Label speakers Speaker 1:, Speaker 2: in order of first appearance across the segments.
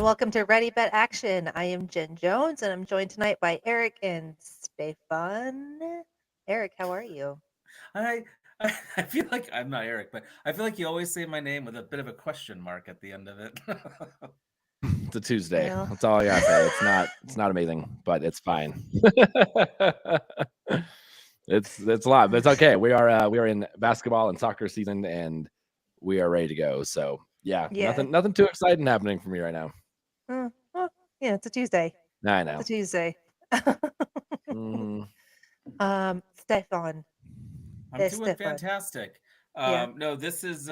Speaker 1: welcome to Ready Bet Action. I am Jen Jones, and I'm joined tonight by Eric and Stefan. Eric, how are you?
Speaker 2: I feel like I'm not Eric, but I feel like you always say my name with a bit of a question mark at the end of it.
Speaker 3: It's a Tuesday.
Speaker 1: Well,
Speaker 3: That's all I gotta say. It's not amazing, but it's fine. it's a lot, but it's okay. We are in basketball and soccer season, and we are ready to go. So yeah,
Speaker 1: yeah.
Speaker 3: nothing too exciting happening for me right now.
Speaker 1: Well, yeah, it's a Tuesday.
Speaker 3: I
Speaker 1: It's a
Speaker 3: know.
Speaker 1: Tuesday.
Speaker 3: Mhm.
Speaker 1: Stefan.
Speaker 2: I'm doing
Speaker 1: Stefan.
Speaker 2: fantastic.
Speaker 1: Yeah.
Speaker 2: No, this is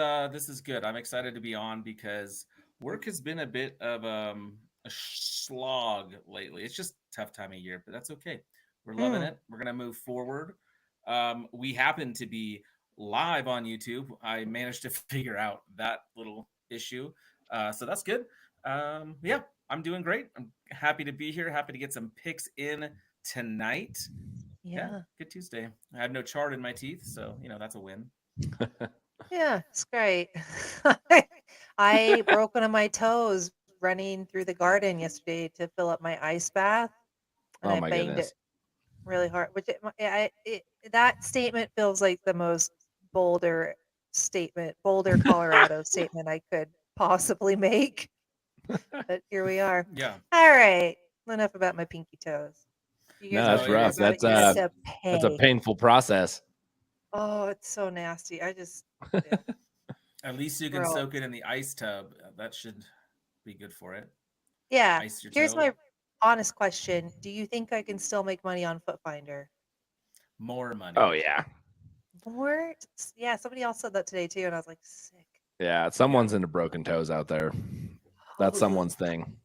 Speaker 2: good. I'm excited to be on because work has been a bit of a slog lately. It's just a tough time of year, but that's okay. We're loving
Speaker 1: Mm,
Speaker 2: it. We're gonna move forward. We happen to be live on YouTube. I managed to figure out that little issue, so that's good. Yeah, I'm doing great. I'm happy to be here. Happy to get some picks in tonight. Yeah,
Speaker 1: yeah.
Speaker 2: good Tuesday. I have no chart in my teeth, so that's a win.
Speaker 1: Yeah, it's great. I broke one of my toes running through the garden yesterday to fill up my ice bath, and
Speaker 3: Oh
Speaker 1: I
Speaker 3: my
Speaker 1: banged it
Speaker 3: goodness.
Speaker 1: really hard, which that statement feels like the most Boulder Boulder, Colorado statement I could possibly make. But here we are.
Speaker 2: Yeah.
Speaker 1: All right, enough about my pinky toes. You guys
Speaker 3: No,
Speaker 1: want
Speaker 2: No,
Speaker 3: that's
Speaker 1: to hear
Speaker 3: rough.
Speaker 1: about it?
Speaker 3: That's
Speaker 1: You're gonna have
Speaker 3: uh,
Speaker 1: to
Speaker 3: that's a
Speaker 1: pay.
Speaker 3: painful process.
Speaker 1: Oh, it's so nasty. I just, yeah,
Speaker 2: at least you can
Speaker 1: gross.
Speaker 2: soak it in the ice tub. That should be good for it.
Speaker 1: Yeah.
Speaker 2: Ice your
Speaker 1: Here's
Speaker 2: toe.
Speaker 1: my honest question: do you think I can still make money on Foot Finder?
Speaker 2: More
Speaker 3: Oh
Speaker 2: money.
Speaker 3: yeah,
Speaker 1: More? Yeah, somebody else said that today too, and I was like, sick.
Speaker 3: yeah.
Speaker 2: Yeah.
Speaker 3: Someone's into broken toes out there. That's
Speaker 1: Ugh.
Speaker 3: someone's thing.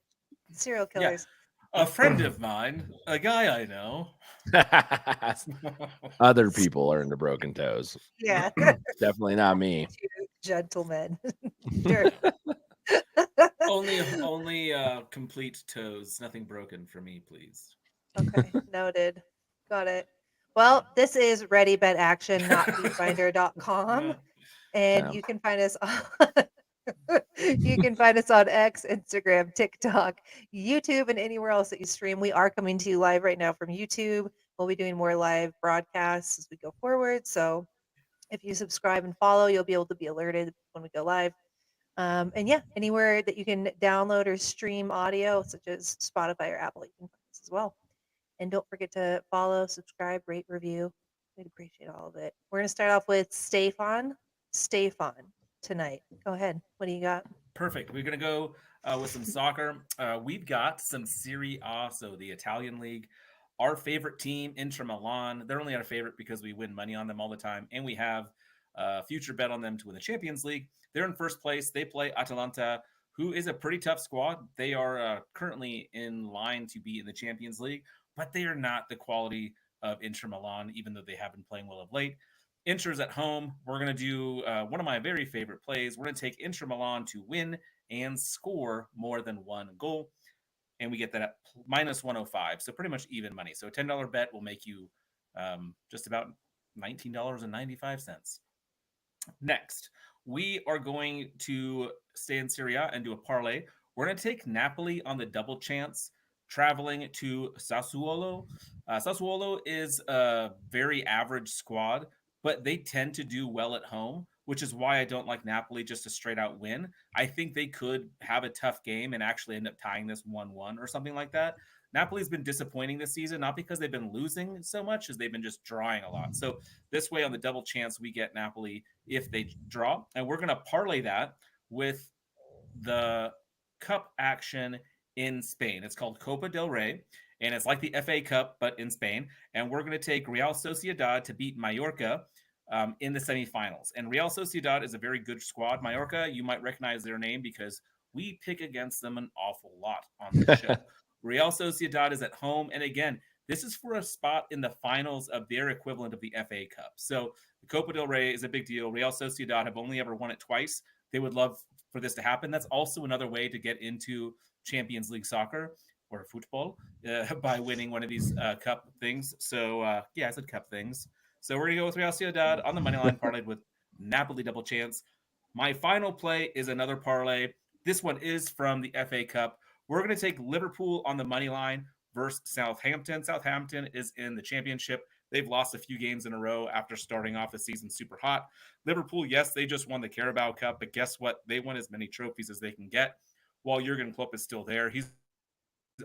Speaker 1: Serial
Speaker 2: Yeah.
Speaker 1: killers.
Speaker 2: A friend of mine, a guy I know.
Speaker 3: Other people are into broken toes.
Speaker 1: Yeah.
Speaker 3: Definitely not me.
Speaker 1: Two gentlemen. Sure.
Speaker 2: only complete toes, nothing broken for me, please.
Speaker 1: Okay, noted. Got it. Well, this is Ready Bet Action, not feetfinder.com. And
Speaker 3: No.
Speaker 1: you can find us on you can find us on X, Instagram, TikTok, YouTube, and anywhere else that you stream. We are coming to you live right now from YouTube. We'll be doing more live broadcasts as we go forward. So if you subscribe and follow, you'll be able to be alerted when we go live. And yeah, anywhere that you can download or stream audio, such as Spotify or Apple, you can find us as well. And don't forget to follow, subscribe, rate, review. We'd appreciate all of it. We're going to start off with Stefan tonight. Go ahead. What do you got?
Speaker 2: Perfect. We're going to go with some soccer. We've got some Serie A, so the Italian league. Our favorite team, Inter Milan. They're only our favorite because we win money on them all the time, and we have a future bet on them to win the Champions League. They're in first place. They play Atalanta, who is a pretty tough squad. They are currently in line to be in the Champions League, but they are not the quality of Inter Milan, even though they have been playing well of late. Inter's at home. We're going to do one of my very favorite plays. We're going to take Inter Milan to win and score more than one goal. And we get that at minus 105. So pretty much even money. So a $10 bet will make you just about $19.95. Next, we are going to stay in Serie A and do a parlay. We're going to take Napoli on the double chance, traveling to Sassuolo. Sassuolo is a very average squad, but they tend to do well at home, which is why I don't like Napoli just a straight out win. I think they could have a tough game and actually end up tying this 1-1 or something like that. Napoli's been disappointing this season, not because they've been losing so much as they've been just drawing a lot. So this way on the double chance, we get Napoli if they draw. And we're going to parlay that with the cup action in Spain. It's called Copa del Rey, and it's like the FA Cup, but in Spain. And we're going to take Real Sociedad to beat Mallorca in the semifinals. And Real Sociedad is a very good squad. Mallorca, you might recognize their name because we pick against them an awful lot on this show. Real Sociedad is at home. And again, this is for a spot in the finals of their equivalent of the FA Cup. So the Copa del Rey is a big deal. Real Sociedad have only ever won it twice. They would love for this to happen. That's also another way to get into Champions League soccer or football by winning one of these cup things. So, yeah, I said cup things. So we're going to go with Real Sociedad on the money line, parlayed with Napoli double chance. My final play is another parlay. This one is from the FA Cup. We're going to take Liverpool on the money line versus Southampton. Southampton is in the championship. They've lost a few games in a row after starting off the season super hot. Liverpool, yes, they just won the Carabao Cup, but guess what? They won as many trophies as they can get. While Jurgen Klopp is still there, he's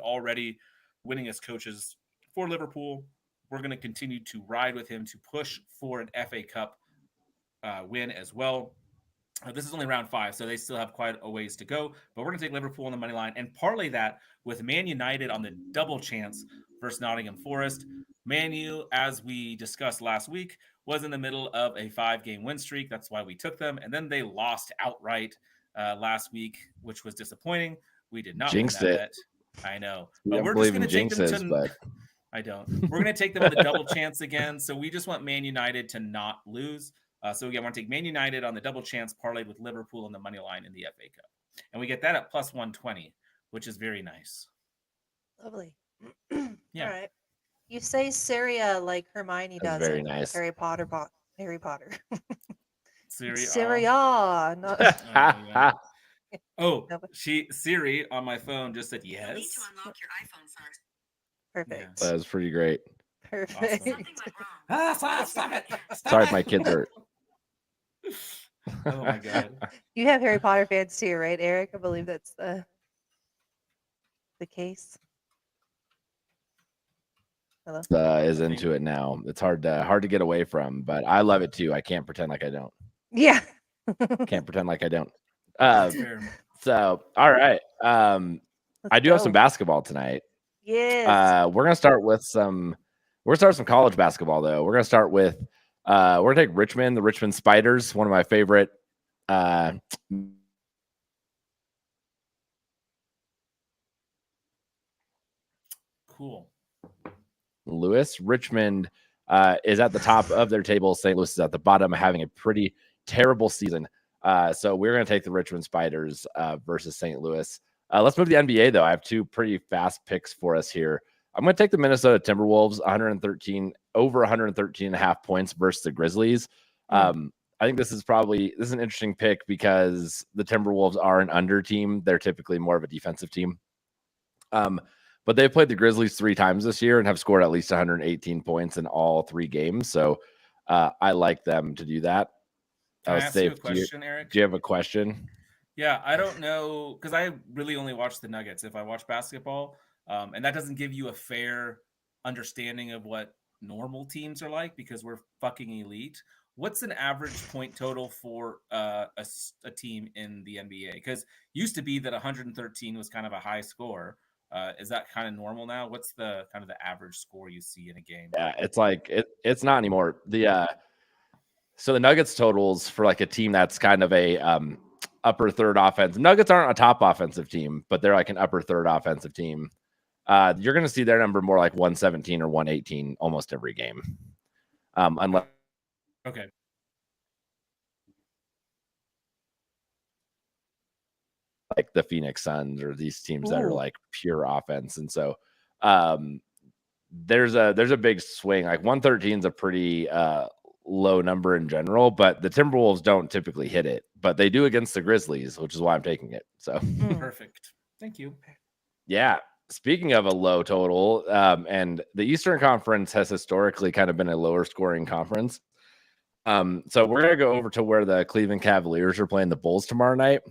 Speaker 2: already winning as coaches for Liverpool. We're going to continue to ride with him to push for an FA Cup win as well. This is only round 5, so they still have quite a ways to go. But we're going to take Liverpool on the money line and parlay that with Man United on the double chance versus Nottingham Forest. Man U, as we discussed last week, was in the middle of a 5-game win streak. That's why we took them. And then they lost outright last week, which was disappointing. We did not
Speaker 3: Jinxed
Speaker 2: win that
Speaker 3: it.
Speaker 2: bet. I know.
Speaker 3: We
Speaker 2: But
Speaker 3: don't
Speaker 2: we're
Speaker 3: believe
Speaker 2: just going
Speaker 3: in
Speaker 2: to take them
Speaker 3: jinxes,
Speaker 2: to...
Speaker 3: but
Speaker 2: I don't. We're going to take them on the double chance again. So we just want Man United to not lose. So again, we're going to take Man United on the double chance parlayed with Liverpool on the money line in the FA Cup. And we get that at plus 120, which is very nice.
Speaker 1: Lovely.
Speaker 2: Yeah.
Speaker 1: All right. You say Syria like Hermione
Speaker 3: That's
Speaker 1: does
Speaker 3: very
Speaker 1: in
Speaker 3: nice.
Speaker 1: Harry Potter. Harry Potter.
Speaker 2: Syria.
Speaker 1: Syria. Not...
Speaker 2: yeah. Oh,
Speaker 1: No, but-
Speaker 2: Siri on my phone just said
Speaker 4: You'll
Speaker 2: yes.
Speaker 4: need to unlock your iPhone first.
Speaker 1: Perfect.
Speaker 3: That was pretty great.
Speaker 1: Perfect.
Speaker 2: Awesome.
Speaker 4: Something went wrong.
Speaker 2: Stop it.
Speaker 3: Sorry if my kids are.
Speaker 2: Oh my god.
Speaker 1: You have Harry Potter fans too, right, Eric? I believe that's the case. Hello.
Speaker 3: Is into it now. It's hard to get away from, but I love it too. I can't pretend like I don't.
Speaker 1: Yeah.
Speaker 3: Can't pretend like I don't.
Speaker 2: That's fair.
Speaker 3: So all right. I do have some basketball tonight.
Speaker 1: Yes.
Speaker 3: We're gonna start with some college basketball though. We're gonna start with we're gonna take Richmond, the Richmond Spiders, one of my favorite
Speaker 2: Cool.
Speaker 3: Louis. Richmond is at the top of their table. St. Louis is at the bottom, having a pretty terrible season. So we're going to take the Richmond Spiders versus St. Louis. Let's move to the NBA, though. I have 2 pretty fast picks for us here. I'm going to take the Minnesota Timberwolves, over 113 and a half points versus the Grizzlies. I think this is an interesting pick because the Timberwolves are an under team. They're typically more of a defensive team. But they've played the Grizzlies 3 times this year and have scored at least 118 points in all 3 games. So I like them to do that.
Speaker 2: Can I ask you a question, Eric?
Speaker 3: Do you have a question?
Speaker 2: Yeah, I don't know, because I really only watch the Nuggets if I watch basketball, and that doesn't give you a fair understanding of what normal teams are like because we're fucking elite. What's an average point total for a team in the NBA? Because used to be that 113 was kind of a high score. Is that kind of normal now? What's the kind of the average score you see in a game?
Speaker 3: Yeah, it's like it's not anymore. So the Nuggets totals for like a team that's kind of a upper third offense. Nuggets aren't a top offensive team, but they're like an upper third offensive team. You're going to see their number more like 117 or 118 almost every game. Unless
Speaker 2: Okay.
Speaker 3: like the Phoenix Suns or these teams that are
Speaker 1: Ooh.
Speaker 3: like pure offense. And so there's a big swing. Like 113 is a pretty low number in general, but the Timberwolves don't typically hit it, but they do against the Grizzlies, which is why I'm taking it. So
Speaker 2: Perfect. Thank you.
Speaker 3: yeah. Speaking of a low total, and the Eastern Conference has historically kind of been a lower scoring conference. So we're gonna go over to where the Cleveland Cavaliers are playing the Bulls tomorrow night.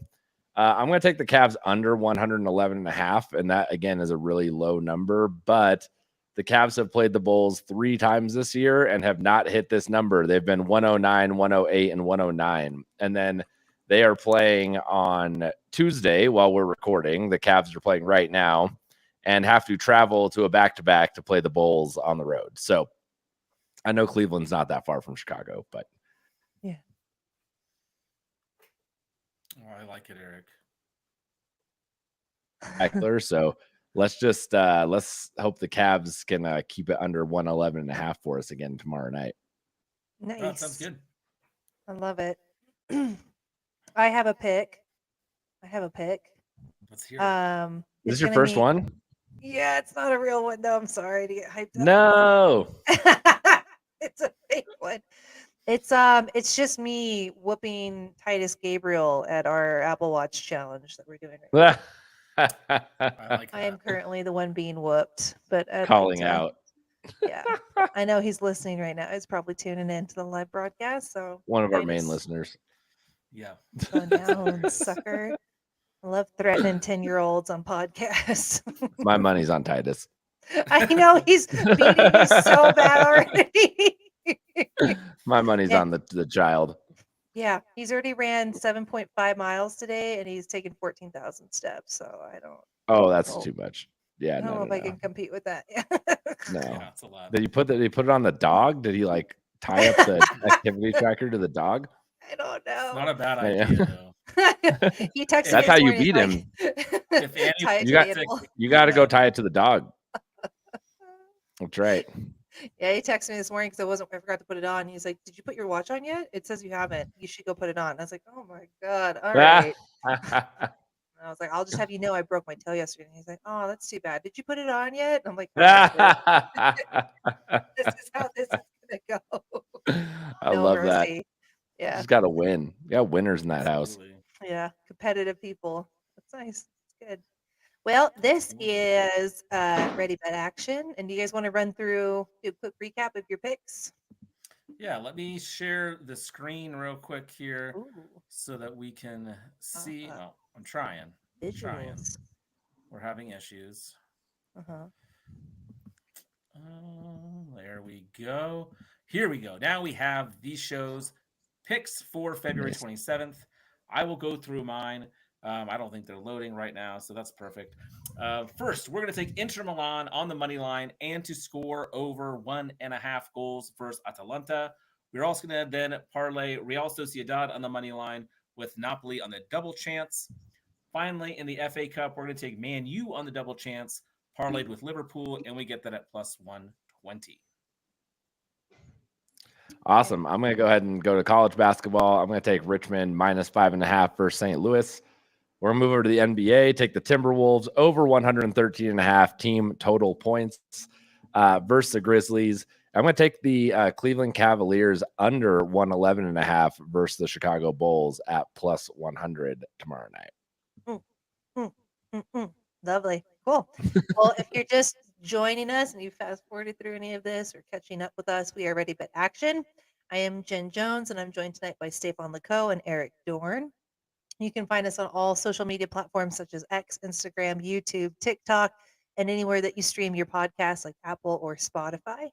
Speaker 3: I'm going to take the Cavs under 111 and a half. And that again is a really low number, but the Cavs have played the Bulls 3 times this year and have not hit this number. They've been 109, 108, and 109. And then they are playing on Tuesday while we're recording. The Cavs are playing right now and have to travel to a back-to-back to play the Bulls on the road. So I know Cleveland's not that far from Chicago, but
Speaker 1: Yeah.
Speaker 2: Oh, I like it, Eric.
Speaker 3: spectacular. So let's just let's hope the Cavs can keep it under 111 and a half for us again tomorrow night.
Speaker 1: Nice.
Speaker 2: Oh, that sounds good.
Speaker 1: I love it. I have a pick.
Speaker 2: Let's hear it.
Speaker 3: Is
Speaker 1: It's
Speaker 3: this your
Speaker 1: gonna
Speaker 3: first
Speaker 1: be-
Speaker 3: one?
Speaker 1: Yeah, it's not a real one. No, I'm sorry to get hyped up.
Speaker 3: No.
Speaker 1: It's a fake one. It's just me whooping Titus Gabriel at our Apple Watch challenge that we're doing right
Speaker 2: I like
Speaker 1: I am
Speaker 2: that.
Speaker 1: currently the one being whooped, but I'd
Speaker 3: Calling
Speaker 1: like to,
Speaker 3: out
Speaker 1: yeah. I know he's listening right now. He's probably tuning in to the live broadcast. So
Speaker 3: one of our
Speaker 1: Titus,
Speaker 3: main listeners.
Speaker 2: Yeah.
Speaker 1: going
Speaker 2: That's
Speaker 1: down,
Speaker 2: hilarious.
Speaker 1: sucker. I love threatening 10-year-olds on podcasts.
Speaker 3: My money's on Titus.
Speaker 1: I know he's beating you so bad already.
Speaker 3: My money's
Speaker 1: Yeah.
Speaker 3: on the child.
Speaker 1: Yeah, he's already ran 7.5 miles today, and he's taken 14,000 steps. So I don't
Speaker 3: Oh, that's
Speaker 1: know.
Speaker 3: too much. Yeah,
Speaker 1: I don't know
Speaker 3: no,
Speaker 1: if I can compete with that. Yeah.
Speaker 3: no.
Speaker 2: Yeah, it's a lot.
Speaker 3: Did he put it on the dog? Did he like tie up the activity tracker to the dog?
Speaker 1: I don't
Speaker 2: It's
Speaker 1: know.
Speaker 2: not a bad
Speaker 3: Yeah.
Speaker 2: idea though.
Speaker 1: He texted me
Speaker 3: That's
Speaker 1: this
Speaker 3: how you
Speaker 1: morning,
Speaker 3: beat
Speaker 1: like,
Speaker 3: him.
Speaker 2: If Annie
Speaker 1: tie it
Speaker 3: You
Speaker 1: to
Speaker 3: got
Speaker 1: the animal.
Speaker 3: You got to go
Speaker 2: Yeah.
Speaker 3: tie it to the dog. That's right.
Speaker 1: Yeah, he texted me this morning because I forgot to put it on. He's like, "Did you put your watch on yet? It says you haven't. You should go put it on." I was like, "Oh my god, all right." And I was like, "I'll just have you know I broke my toe yesterday." And he's like, "Oh, that's too bad. Did you put it on yet?" And I'm like, "All right, this is how this is gonna go."
Speaker 3: I
Speaker 1: No
Speaker 3: love that.
Speaker 1: mercy. Yeah,
Speaker 3: Just got to win. You got winners in that house.
Speaker 2: Absolutely.
Speaker 1: yeah, competitive people. That's nice. It's good. Well, this
Speaker 2: Absolutely.
Speaker 1: is Ready Bet Action, and do you guys want to run through do a quick recap of your picks?
Speaker 2: Yeah, let me share the screen real quick here
Speaker 1: Ooh,
Speaker 2: so that we can see.
Speaker 1: uh,
Speaker 2: Oh, I'm trying. I'm trying.
Speaker 1: visuals.
Speaker 2: We're having issues.
Speaker 1: Uh-huh.
Speaker 2: There we go. Here we go. Now we have these shows picks for February
Speaker 3: Nice.
Speaker 2: 27th. I will go through mine. I don't think they're loading right now, so that's perfect. First, we're going to take Inter Milan on the money line and to score over 1.5 goals versus Atalanta. We're also going to then parlay Real Sociedad on the money line with Napoli on the double chance. Finally, in the FA Cup, we're going to take Man U on the double chance, parlayed with Liverpool, and we get that at plus 120.
Speaker 3: Awesome. I'm going to go ahead and go to college basketball. I'm going to take Richmond minus 5.5 versus St. Louis. We're going to move over to the NBA, take the Timberwolves over 113.5 team total points versus the Grizzlies. I'm going to take the Cleveland Cavaliers under 111.5 versus the Chicago Bulls at plus 100 tomorrow night.
Speaker 1: Lovely. Cool. Well, if you're just joining us and you fast forwarded through any of this or catching up with us, we are Ready Bet Action. I am Jen Jones, and I'm joined tonight by Stefan Leco and Eric Dorn. You can find us on all social media platforms such as X, Instagram, YouTube, TikTok, and anywhere that you stream your podcasts like Apple or Spotify.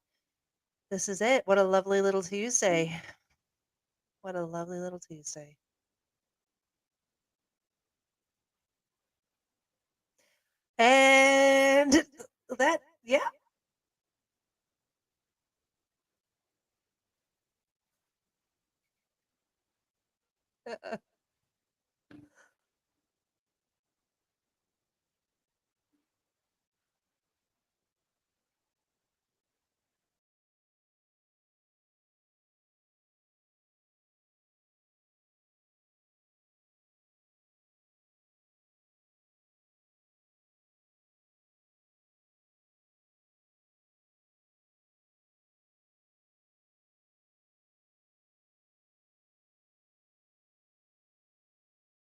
Speaker 1: This is it. What a lovely little Tuesday. What a lovely little Tuesday. And that, yeah.